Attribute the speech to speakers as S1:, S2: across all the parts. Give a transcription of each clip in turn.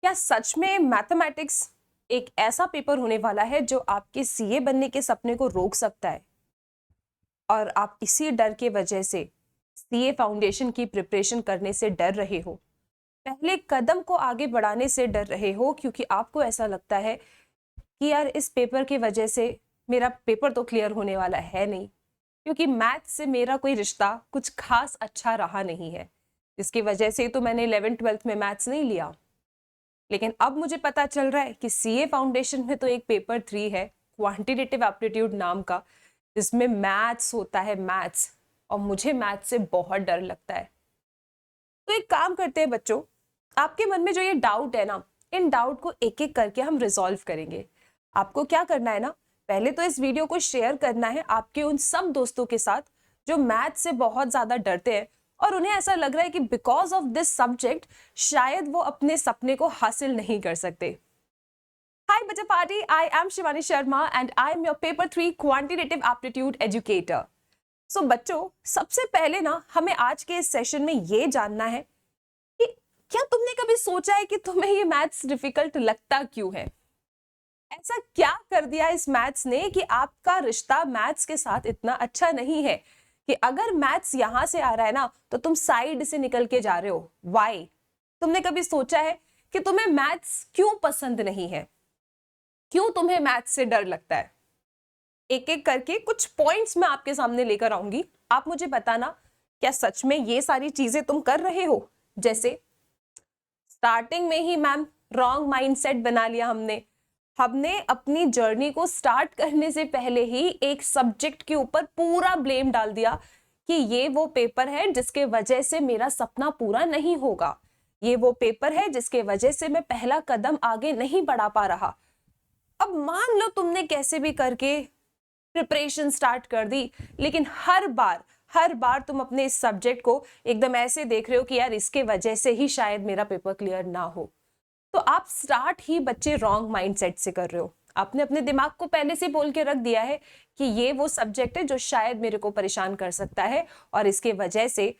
S1: क्या सच में मैथमेटिक्स एक ऐसा पेपर होने वाला है जो आपके सीए बनने के सपने को रोक सकता है और आप इसी डर के वजह से सीए फाउंडेशन की प्रिपरेशन करने से डर रहे हो, पहले कदम को आगे बढ़ाने से डर रहे हो क्योंकि आपको ऐसा लगता है कि यार इस पेपर की वजह से मेरा पेपर तो क्लियर होने वाला है नहीं, क्योंकि मैथ से मेरा कोई रिश्ता कुछ खास अच्छा रहा नहीं है, जिसकी वजह से तो मैंने 11th-12th में मैथ्स नहीं लिया। लेकिन अब मुझे पता चल रहा है कि सीए फाउंडेशन में तो एक पेपर 3 है, क्वांटिटेटिव एप्टीट्यूड नाम का, जिसमें मैथ्स होता है, मैथ्स, और मुझे मैथ्स से बहुत डर लगता है। तो एक काम करते हैं बच्चों, आपके मन में जो ये डाउट है ना, इन डाउट को एक एक करके हम रिजॉल्व करेंगे। आपको क्या करना है ना, पहले तो इस वीडियो को शेयर करना है आपके उन सब दोस्तों के साथ जो मैथ से बहुत ज्यादा डरते हैं और उन्हें ऐसा लग रहा है कि बिकॉज ऑफ दिस सब्जेक्ट शायद वो अपने सपने को हासिल नहीं कर सकते। Hi Bajja Party, I am Shivani Sharma and I am your paper 3 quantitative aptitude educator. So बच्चों, सबसे पहले ना हमें आज के इस सेशन में ये जानना है कि क्या तुमने कभी सोचा है कि तुम्हें ये मैथ्स डिफिकल्ट लगता क्यों है? ऐसा क्या कर दिया इस मैथ्स ने कि आपका रिश्ता मैथ्स के साथ इतना अच्छा नहीं है कि अगर मैथ्स यहां से आ रहा है ना तो तुम साइड से निकल के जा रहे हो? वाई? तुमने कभी सोचा है कि तुम्हें मैथ्स क्यों पसंद नहीं है? क्यों तुम्हें मैथ्स से डर लगता है? एक एक करके कुछ पॉइंट्स मैं आपके सामने लेकर आऊंगी, आप मुझे बताना क्या सच में ये सारी चीजें तुम कर रहे हो? जैसे स्टार्टिंग में ही मैम रॉन्ग माइंडसेट बना लिया हमने अपनी जर्नी को स्टार्ट करने से पहले ही एक सब्जेक्ट के ऊपर पूरा ब्लेम डाल दिया कि ये वो पेपर है जिसके वजह से मेरा सपना पूरा नहीं होगा, ये वो पेपर है जिसके वजह से मैं पहला कदम आगे नहीं बढ़ा पा रहा। अब मान लो तुमने कैसे भी करके प्रिपरेशन स्टार्ट कर दी, लेकिन हर बार तुम अपने इस सब्जेक्ट को एकदम ऐसे देख रहे हो कि यार इसके वजह से ही शायद मेरा पेपर क्लियर ना हो। तो आप स्टार्ट ही बच्चे रॉन्ग माइंडसेट से कर रहे हो। आपने अपने दिमाग को पहले से बोल के रख दिया है कि ये वो सब्जेक्ट है जो शायद मेरे को परेशान कर सकता है और इसके वजह से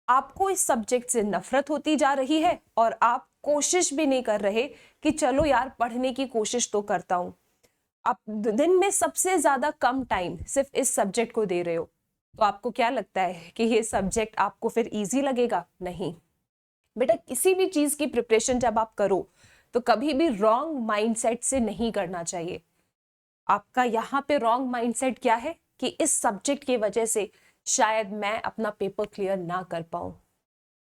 S1: आपको इस सब्जेक्ट से नफरत होती जा रही है और आप कोशिश भी नहीं कर रहे कि चलो यार पढ़ने की कोशिश तो करता हूं। आप दिन में सबसे ज्यादा कम टाइम सिर्फ इस सब्जेक्ट को दे रहे हो, तो आपको क्या लगता है कि ये सब्जेक्ट आपको फिर इजी लगेगा? नहीं बेटा, किसी भी चीज की प्रिपरेशन जब आप करो तो कभी भी रॉन्ग माइंडसेट से नहीं करना चाहिए। आपका यहाँ पे रॉन्ग माइंडसेट क्या है कि इस सब्जेक्ट की वजह से शायद मैं अपना पेपर क्लियर ना कर पाऊं।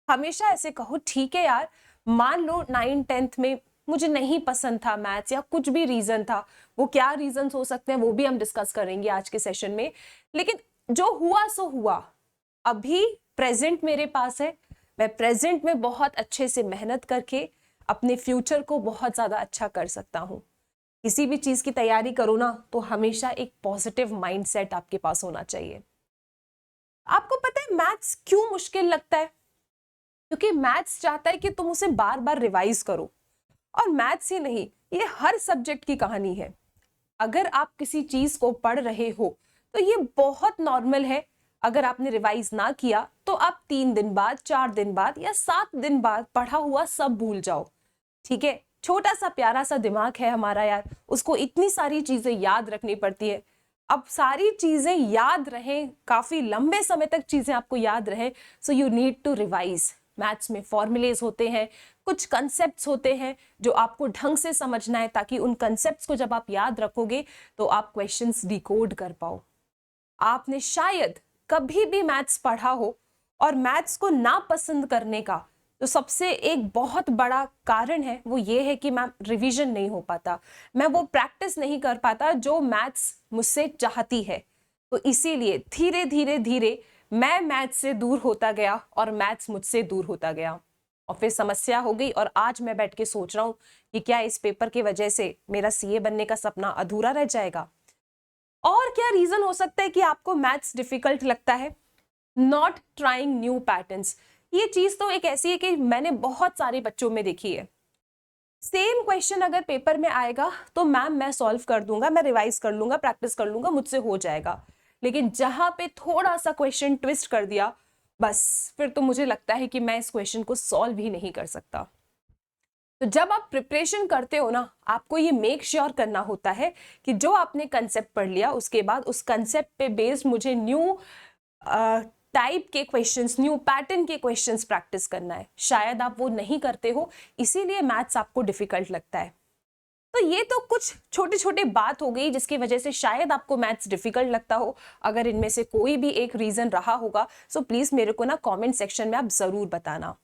S1: हमेशा ऐसे कहो, ठीक है यार, मान लो 9th-10th में मुझे नहीं पसंद था मैथ्स या कुछ भी रीजन था, वो क्या रीजन हो सकते हैं वो भी हम डिस्कस करेंगे आज के सेशन में, लेकिन जो हुआ सो हुआ। अभी प्रेजेंट मेरे पास है, मैं प्रेजेंट में बहुत अच्छे से मेहनत करके अपने फ्यूचर को बहुत ज्यादा अच्छा कर सकता हूँ। किसी भी चीज की तैयारी करो ना तो हमेशा एक पॉजिटिव माइंडसेट आपके पास होना चाहिए। आपको पता है मैथ्स क्यों मुश्किल लगता है? क्योंकि मैथ्स चाहता है कि तुम उसे बार बार रिवाइज करो, और मैथ्स ही नहीं, ये हर सब्जेक्ट की कहानी है। अगर आप किसी चीज को पढ़ रहे हो तो ये बहुत नॉर्मल है, अगर आपने रिवाइज ना किया तो आप 3 दिन बाद, 4 दिन बाद या 7 दिन बाद पढ़ा हुआ सब भूल जाओ। ठीक है, छोटा सा प्यारा सा दिमाग है हमारा यार, उसको इतनी सारी चीजें याद रखनी पड़ती है। अब सारी चीजें याद रहें, काफी लंबे समय तक चीजें आपको याद रहें, so you need to revise. Maths में फॉर्मूलेज होते हैं, कुछ कंसेप्ट्स होते हैं जो आपको ढंग से समझना है, ताकि उन कंसेप्ट्स को जब आप याद रखोगे तो आप क्वेश्चंस डिकोड कर पाओ। आपने शायद कभी भी मैथ्स पढ़ा हो और मैथ्स को ना पसंद करने का तो सबसे एक बहुत बड़ा कारण है वो ये है कि मैम रिवीजन नहीं हो पाता, मैं वो प्रैक्टिस नहीं कर पाता जो मैथ्स मुझसे चाहती है। तो इसीलिए धीरे धीरे धीरे मैं मैथ्स से दूर होता गया और मैथ्स मुझसे दूर होता गया, और फिर समस्या हो गई और आज मैं बैठ के सोच रहा हूँ कि क्या इस पेपर की वजह से मेरा सीए बनने का सपना अधूरा रह जाएगा। और क्या रीजन हो सकता है कि आपको मैथ्स डिफिकल्ट लगता है? Not trying new patterns. ये चीज तो एक ऐसी है कि मैंने बहुत सारे बच्चों में देखी है। सेम क्वेश्चन अगर पेपर में आएगा तो मैम मैं सॉल्व कर दूंगा, मैं रिवाइज कर लूंगा, प्रैक्टिस कर लूंगा, मुझसे हो जाएगा। लेकिन जहां पे थोड़ा सा क्वेश्चन ट्विस्ट कर दिया, बस फिर तो मुझे लगता है कि मैं इस क्वेश्चन को सॉल्व ही नहीं कर सकता। तो जब आप प्रिपरेशन करते हो ना, आपको ये मेक श्योर करना होता है कि जो आपने कंसेप्ट पढ़ लिया उसके बाद उस कंसेप्ट पे बेस्ड मुझे न्यू टाइप के क्वेश्चंस, न्यू पैटर्न के क्वेश्चंस प्रैक्टिस करना है। शायद आप वो नहीं करते हो, इसीलिए मैथ्स आपको डिफिकल्ट लगता है। तो ये तो कुछ छोटे छोटे बात हो गई जिसकी वजह से शायद आपको मैथ्स डिफिकल्ट लगता हो। अगर इनमें से कोई भी एक रीजन रहा होगा सो प्लीज मेरे को ना कमेंट सेक्शन में आप जरूर बताना।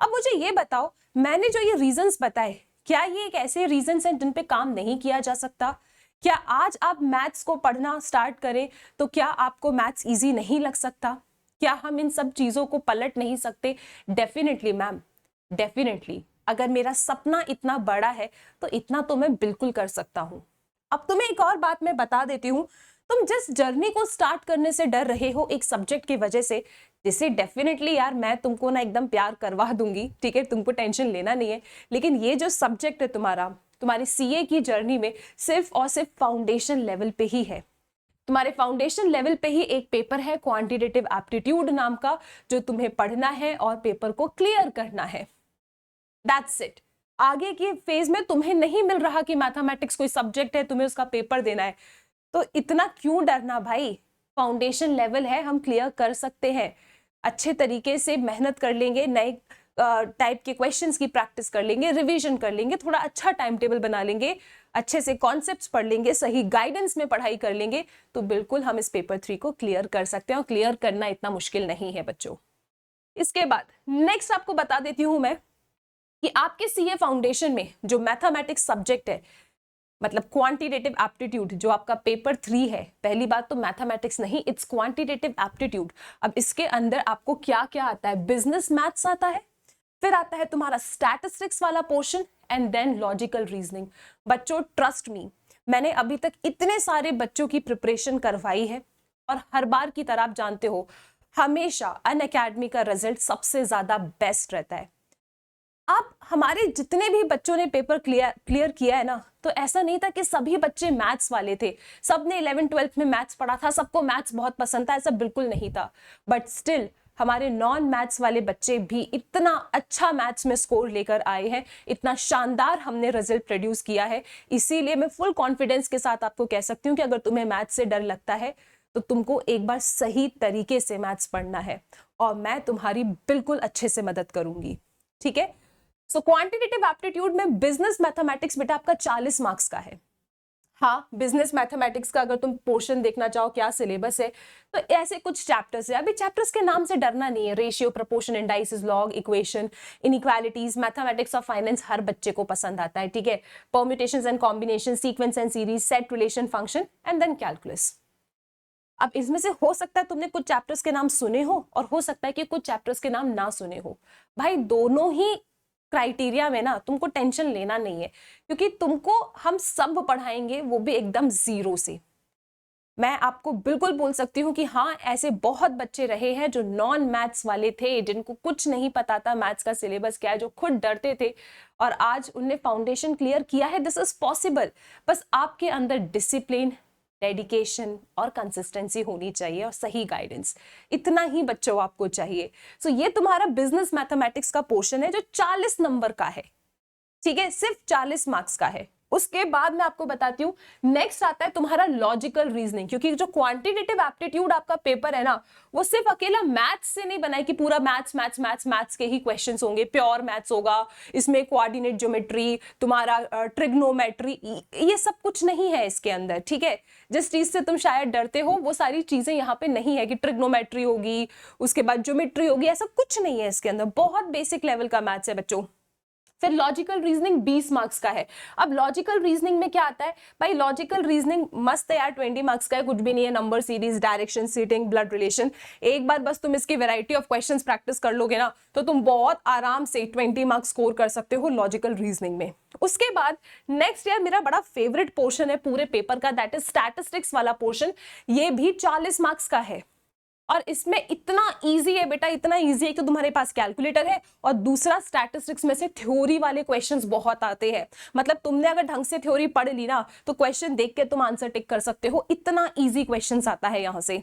S1: अब मुझे ये बताओ, मैंने जो ये रीजंस बताए, क्या ये एक ऐसे रीजंस हैं जिन पे काम नहीं किया जा सकता? क्या आज आप मैथ्स को पढ़ना स्टार्ट करें तो क्या आपको मैथ्स इजी नहीं लग सकता? क्या हम इन सब चीजों को पलट नहीं सकते? Definitely ma'am, definitely. अगर मेरा सपना इतना बड़ा है तो इतना तो मैं बिल्कुल कर सकता हूं। अब तुम्हें एक और बात मैं बता देती हूं, तुम जिस जर्नी को स्टार्ट करने से डर रहे हो एक सब्जेक्ट की वजह से, जिसे डेफिनेटली यार मैं तुमको ना एकदम प्यार करवा दूंगी, ठीक है, तुमको टेंशन लेना नहीं है। लेकिन ये जो सब्जेक्ट है तुम्हारा, तुम्हारी सीए की जर्नी में सिर्फ और सिर्फ फाउंडेशन लेवल पे ही है। तुम्हारे फाउंडेशन लेवल पे ही एक पेपर है क्वांटिटेटिव एप्टीट्यूड नाम का, जो तुम्हें पढ़ना है और पेपर को क्लियर करना है। That's it. आगे की फेज में तुम्हें नहीं मिल रहा कि मैथमेटिक्स कोई सब्जेक्ट है, तुम्हें उसका पेपर देना है, तो इतना क्यों डरना भाई? फाउंडेशन लेवल है, हम क्लियर कर सकते हैं। अच्छे तरीके से मेहनत कर लेंगे, नए टाइप के क्वेश्चंस की प्रैक्टिस कर लेंगे, रिवीजन कर लेंगे, थोड़ा अच्छा टाइम टेबल बना लेंगे, अच्छे से कॉन्सेप्ट्स पढ़ लेंगे, सही गाइडेंस में पढ़ाई कर लेंगे, तो बिल्कुल हम इस पेपर 3 को क्लियर कर सकते हैं। और क्लियर करना इतना मुश्किल नहीं है बच्चों। इसके बाद नेक्स्ट आपको बता देती हूं मैं कि आपके सीए फाउंडेशन में जो मैथमेटिक्स सब्जेक्ट है, मतलब क्वांटिटेटिव एप्टीट्यूड, जो आपका पेपर 3 है, पहली बात तो मैथमेटिक्स नहीं, इट्स क्वांटिटेटिव एप्टीट्यूड। अब इसके अंदर आपको क्या क्या आता है? बिजनेस मैथ्स आता है, फिर आता है तुम्हारा स्टैटिस्टिक्स वाला portion, and then logical reasoning. बच्चों ट्रस्ट मी, मैंने अभी तक इतने सारे बच्चों की प्रिपरेशन करवाई है और हर बार की तरह आप जानते हो हमेशा अनअकैडमी का रिजल्ट सबसे ज्यादा बेस्ट रहता है। आप हमारे जितने भी बच्चों ने पेपर क्लियर किया है ना, तो ऐसा नहीं था कि सभी बच्चे मैथ्स वाले थे, सबने 11th-12th में मैथ्स पढ़ा था, सबको मैथ्स बहुत पसंद था, ऐसा बिल्कुल नहीं था। बट स्टिल हमारे नॉन मैथ्स वाले बच्चे भी इतना अच्छा मैथ्स में स्कोर लेकर आए हैं, इतना शानदार हमने रिजल्ट प्रोड्यूस किया है। इसीलिए मैं फुल कॉन्फिडेंस के साथ आपको कह सकती हूँ कि अगर तुम्हें मैथ्स से डर लगता है तो तुमको एक बार सही तरीके से मैथ्स पढ़ना है, और मैं तुम्हारी बिल्कुल अच्छे से मदद करूंगी, ठीक है। सो क्वांटिटेटिव एप्टीट्यूड में बिजनेस मैथमेटिक्स बेटा आपका 40 मार्क्स का है। हाँ, बिजनेस मैथमेटिक्स का अगर तुम पोर्शन देखना चाहो क्या सिलेबस है, तो ऐसे कुछ चैप्टर्स है। अभी चैप्टर्स के नाम से डरना नहीं है। Ratio, proportion, indices, log, equation, inequalities, mathematics of finance हर बच्चे को पसंद आता है, ठीक है। Permutations and combination, sequence and series, set, relation, function and then calculus. अब इसमें से हो सकता है तुमने कुछ चैप्टर्स के नाम सुने हो और हो सकता है कि कुछ चैप्टर्स के नाम ना सुने हो। भाई दोनों ही क्राइटेरिया में ना तुमको टेंशन लेना नहीं है, क्योंकि तुमको हम सब पढ़ाएंगे, वो भी एकदम जीरो से। मैं आपको बिल्कुल बोल सकती हूँ कि हाँ, ऐसे बहुत बच्चे रहे हैं जो नॉन मैथ्स वाले थे, जिनको कुछ नहीं पता था मैथ्स का सिलेबस क्या है, जो खुद डरते थे, और आज उनने फाउंडेशन क्लियर किया है। This is possible. बस आपके अंदर डिसिप्लिन, डेडिकेशन और कंसिस्टेंसी होनी चाहिए, और सही गाइडेंस, इतना ही बच्चों आपको चाहिए। सो ये तुम्हारा बिजनेस मैथमेटिक्स का पोर्शन है जो 40 नंबर का है, ठीक है, सिर्फ 40 मार्क्स का है। उसके बाद मैं आपको बताती हूँ नेक्स्ट आता है तुम्हारा लॉजिकल रीजनिंग, क्योंकि जो क्वांटिटेटिव एप्टीट्यूड आपका पेपर है ना, वो सिर्फ अकेला मैथ्स से नहीं बना है कि पूरा मैथ्स मैथ्स मैथ्स मैथ्स के ही क्वेश्चंस होंगे, प्योर मैथ्स होगा, इसमें कोऑर्डिनेट ज्योमेट्री, तुम्हारा ट्रिग्नोमेट्री, ये सब कुछ नहीं है इसके अंदर, ठीक है। जिस चीज से तुम शायद डरते हो वो सारी चीजें यहाँ पे नहीं है कि ट्रिग्नोमेट्री होगी, उसके बाद ज्योमेट्री होगी, ऐसा कुछ नहीं है इसके अंदर। बहुत बेसिक लेवल का मैथ्स है बच्चों। फिर लॉजिकल रीजनिंग 20 मार्क्स का है। अब लॉजिकल रीजनिंग में क्या आता है भाई? लॉजिकल रीजनिंग मस्त है यार, 20 मार्क्स का है, कुछ भी नहीं है। Number series, direction, seating, blood relation, एक बार बस तुम इसकी वैरायटी ऑफ क्वेश्चंस प्रैक्टिस कर लोगे ना, तो तुम बहुत आराम से 20 मार्क्स स्कोर कर सकते हो लॉजिकल रीजनिंग में। उसके बाद नेक्स्ट यार मेरा बड़ा फेवरेट पोर्शन है पूरे पेपर का, दैट इज स्टैटिस्टिक्स वाला पोर्शन। ये भी 40 मार्क्स का है, और इसमें इतना इजी है बेटा, इतना इजी है कि तुम्हारे पास कैलकुलेटर है, और दूसरा स्टैटिस्टिक्स में से थ्योरी वाले क्वेश्चंस बहुत आते हैं। मतलब तुमने अगर ढंग से थ्योरी पढ़ ली ना, तो क्वेश्चन देख के तुम आंसर टिक कर सकते हो, इतना इजी क्वेश्चंस आता है यहां से,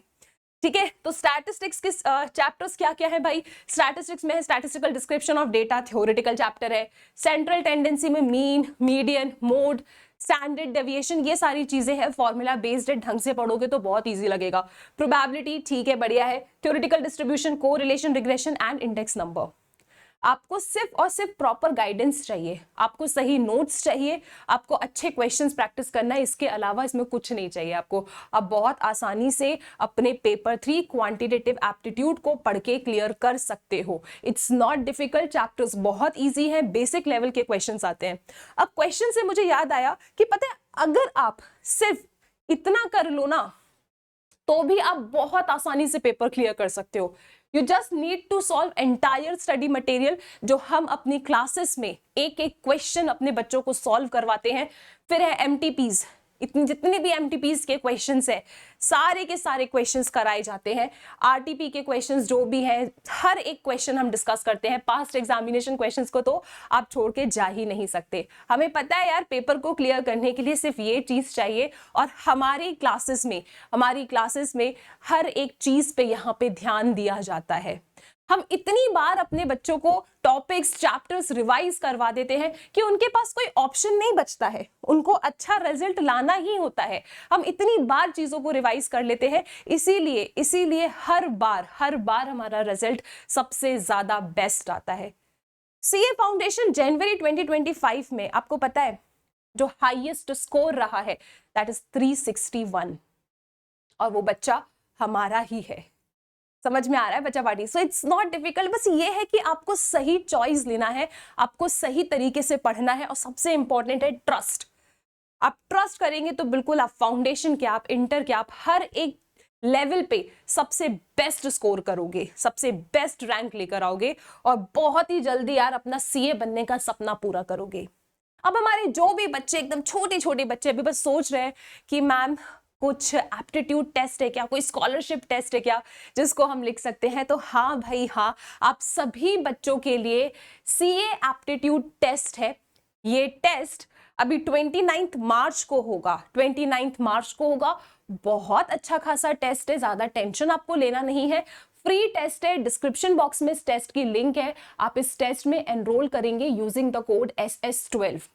S1: ठीक है। तो स्टैटिस्टिक्स के चैप्टर्स क्या क्या है भाई? स्टैटिस्टिक्स में है statistical description of data, theoretical chapter है। सेंट्रल टेंडेंसी में mean, median, mode, standard deviation, ये सारी चीजें हैं। फॉर्मूला बेस्ड है, ढंग से पढ़ोगे तो बहुत इजी लगेगा। प्रोबेबिलिटी ठीक है, बढ़िया है। Theoretical distribution, correlation, regression and index number. आपको सिर्फ और सिर्फ प्रॉपर गाइडेंस चाहिए, आपको सही नोट्स चाहिए, आपको अच्छे क्वेश्चंस प्रैक्टिस करना है, इसके अलावा इसमें कुछ नहीं चाहिए आपको। आप बहुत आसानी से अपने पेपर 3 क्वांटिटेटिव एप्टीट्यूड को पढ़ के क्लियर कर सकते हो। इट्स नॉट डिफिकल्ट, चैप्टर्स बहुत ईजी हैं, बेसिक लेवल के क्वेश्चंस आते हैं। अब क्वेश्चन से मुझे याद आया कि पता है, अगर आप सिर्फ इतना कर लो ना तो भी आप बहुत आसानी से पेपर क्लियर कर सकते हो। You just need to solve entire study material, जो हम अपनी क्लासेस में एक एक क्वेश्चन अपने बच्चों को सॉल्व करवाते हैं। फिर है एमटीपीज, इतनी जितने भी एमटीपीज के क्वेश्चंस है सारे के सारे क्वेश्चंस कराए जाते हैं। आरटीपी के क्वेश्चंस जो भी है, हर एक क्वेश्चन हम डिस्कस करते हैं। पास्ट एग्जामिनेशन क्वेश्चंस को तो आप छोड़ के जा ही नहीं सकते। हमें पता है यार, पेपर को क्लियर करने के लिए सिर्फ ये चीज चाहिए, और हमारी क्लासेस में हर एक चीज पे यहाँ पे ध्यान दिया जाता है। हम इतनी बार अपने बच्चों को टॉपिक्स, चैप्टर्स रिवाइज करवा देते हैं कि उनके पास कोई ऑप्शन नहीं बचता है, उनको अच्छा रिजल्ट लाना ही होता है। हम इतनी बार चीजों को रिवाइज कर लेते हैं, इसीलिए हर बार हमारा रिजल्ट सबसे ज्यादा बेस्ट आता है। सीए फाउंडेशन जनवरी 2025 में आपको पता है जो हाईएस्ट स्कोर रहा है दैट इज 361, और वो बच्चा हमारा ही है। समझ में आ रहा है बच्चा party? So it's not difficult, बस ये है कि आपको सही चॉइस लेना है, आपको सही तरीके से पढ़ना है, और सबसे इंपॉर्टेंट है ट्रस्ट। आप ट्रस्ट करेंगे तो बिल्कुल आप फाउंडेशन क्या, आप इंटर क्या, आप हर एक लेवल पे सबसे बेस्ट स्कोर करोगे, सबसे बेस्ट रैंक लेकर आओगे, और बहुत ही जल्दी यार अपना सीए बनने का सपना पूरा करोगे। अब हमारे जो भी बच्चे एकदम छोटे छोटे बच्चे अभी बस सोच रहे हैं कि मैम कुछ एप्टीट्यूड टेस्ट है क्या, कोई स्कॉलरशिप टेस्ट है क्या जिसको हम लिख सकते हैं, तो हाँ भाई हाँ, आप सभी बच्चों के लिए सीए एप्टीट्यूड टेस्ट है। ये टेस्ट अभी 29 मार्च को होगा, 29 मार्च को होगा। बहुत अच्छा खासा टेस्ट है, ज्यादा टेंशन आपको लेना नहीं है, फ्री टेस्ट है। डिस्क्रिप्शन बॉक्स में इस टेस्ट की लिंक है, आप इस टेस्ट में एनरोल करेंगे यूजिंग द कोड SS12।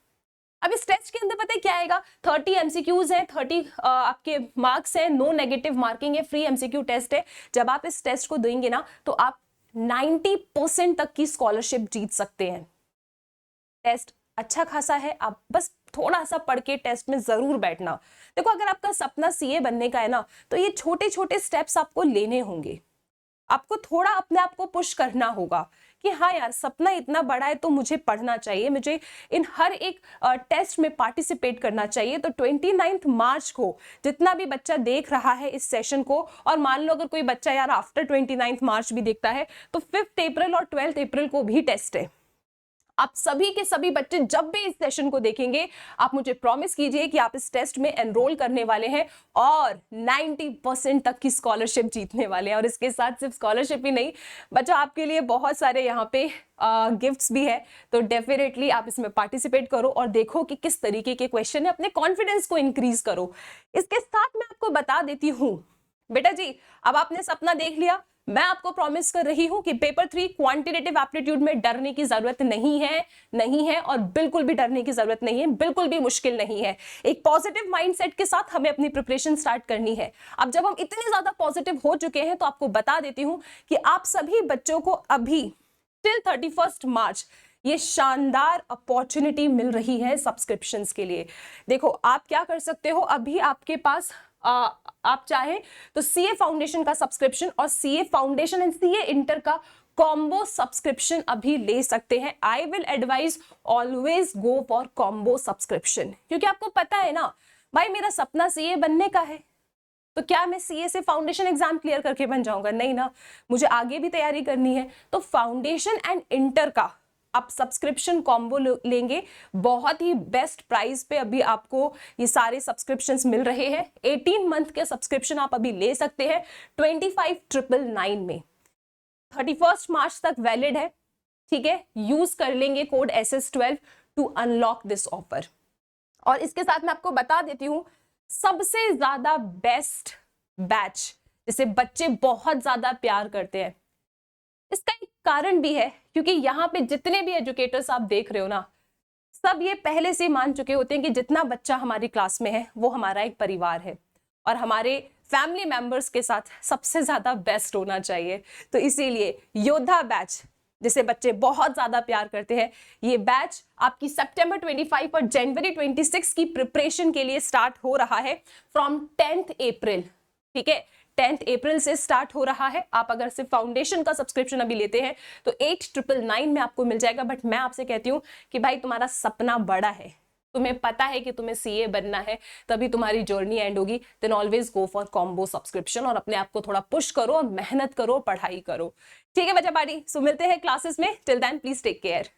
S1: अब इस टेस्ट के अंदर पता है क्या आएगा? 30 एमसीक्यूज है, 30 आपके मार्क्स है, नो नेगेटिव मार्किंग है, फ्री एमसीक्यू टेस्ट है। जब आप इस टेस्ट को देंगे ना तो आप 90% तक की स्कॉलरशिप जीत सकते हैं। टेस्ट अच्छा खासा है, आप बस थोड़ा सा पढ़ के टेस्ट में जरूर बैठना। देखो, अगर आपका सपना सीए बनने का है ना, तो ये छोटे छोटे स्टेप्स आपको लेने होंगे। आपको थोड़ा अपने आप को पुश करना होगा कि हाँ यार, सपना इतना बड़ा है तो मुझे पढ़ना चाहिए, मुझे इन हर एक टेस्ट में पार्टिसिपेट करना चाहिए। तो 29 मार्च को जितना भी बच्चा देख रहा है इस सेशन को, और मान लो अगर कोई बच्चा यार आफ्टर 29 मार्च भी देखता है, तो 5 अप्रैल और 12 अप्रैल को भी टेस्ट है। आप सभी के सभी बच्चे जब भी इस सेशन को देखेंगे, आप मुझे प्रॉमिस कीजिए कि आप इस टेस्ट में एनरोल करने वाले हैं और 90% तक की स्कॉलरशिप जीतने वाले हैं। और इसके साथ सिर्फ स्कॉलरशिप ही नहीं बच्चा, आपके लिए बहुत सारे यहाँ पे गिफ्ट्स भी है। तो डेफिनेटली आप इसमें पार्टिसिपेट करो और देखो कि किस तरीके के क्वेश्चन है, अपने कॉन्फिडेंस को इंक्रीज करो। इसके साथ मैं आपको बता देती हूँ बेटा जी, अब आपने सपना देख लिया, मैं आपको प्रॉमिस कर रही हूं कि पेपर 3 क्वांटिटेटिव एप्टीट्यूड में डरने की जरूरत नहीं है, और बिल्कुल भी डरने की जरूरत नहीं है, बिल्कुल भी मुश्किल नहीं है। एक पॉजिटिव माइंडसेट के साथ हमें अपनी प्रिपरेशन स्टार्ट करनी है। अब जब हम इतने ज्यादा पॉजिटिव हो चुके हैं, तो आपको बता देती हूं कि आप सभी बच्चों को अभी टिल 31 मार्च ये शानदार अपॉर्चुनिटी मिल रही है सब्सक्रिप्शंस के लिए। देखो, आप क्या कर सकते हो, अभी आपके पास आप चाहें तो सीए फाउंडेशन का सब्सक्रिप्शन और CA foundation and CA inter का कॉम्बो सब्सक्रिप्शन अभी ले सकते हैं। I will advise always go for combo subscription, क्योंकि आपको पता है ना भाई, मेरा सपना सीए बनने का है, तो क्या मैं सीए से फाउंडेशन एग्जाम क्लियर करके बन जाऊंगा? नहीं ना, मुझे आगे भी तैयारी करनी है। तो फाउंडेशन एंड इंटर का आप सब्सक्रिप्शन कॉम्बो लेंगे, बहुत ही बेस्ट प्राइस पे अभी आपको ये सारे सब्सक्रिप्शंस मिल रहे हैं। 18 मंथ के सब्सक्रिप्शन आप अभी ले सकते हैं 25,999 में। 31 मार्च तक वैलिड है, ठीक है। यूज कर लेंगे code SS12 to unlock this offer. और इसके साथ मैं आपको बता देती हूं, सबसे ज्यादा बेस्ट बैच जिसे बच्चे बहुत ज्यादा प्यार करते हैं। इसका एक कारण भी है, क्योंकि यहाँ पे जितने भी एजुकेटर्स आप देख रहे हो ना, सब ये पहले से मान चुके होते हैं कि जितना बच्चा हमारी क्लास में है वो हमारा एक परिवार है और हमारे फैमिली मेंबर्स के साथ सबसे ज्यादा बेस्ट होना चाहिए। तो इसीलिए योद्धा बैच, जिसे बच्चे बहुत ज्यादा प्यार करते हैं, ये बैच आपकी सितंबर 25 और जनवरी 26 की प्रिपरेशन के लिए स्टार्ट हो रहा है फ्रॉम 10th अप्रैल। ठीक है, 10th अप्रैल से स्टार्ट हो रहा है। आप अगर सिर्फ फाउंडेशन का सब्सक्रिप्शन अभी लेते हैं तो 8999 में आपको मिल जाएगा। बट मैं आपसे कहती हूँ कि भाई तुम्हारा सपना बड़ा है, तुम्हें पता है कि तुम्हें सीए बनना है, तभी तुम्हारी जर्नी एंड होगी, then always go for combo subscription और अपने आप को थोड़ा पुश करो और मेहनत करो, पढ़ाई करो। ठीक है बच्चा पार्टी, सो मिलते हैं क्लासेस में। Till then please take care.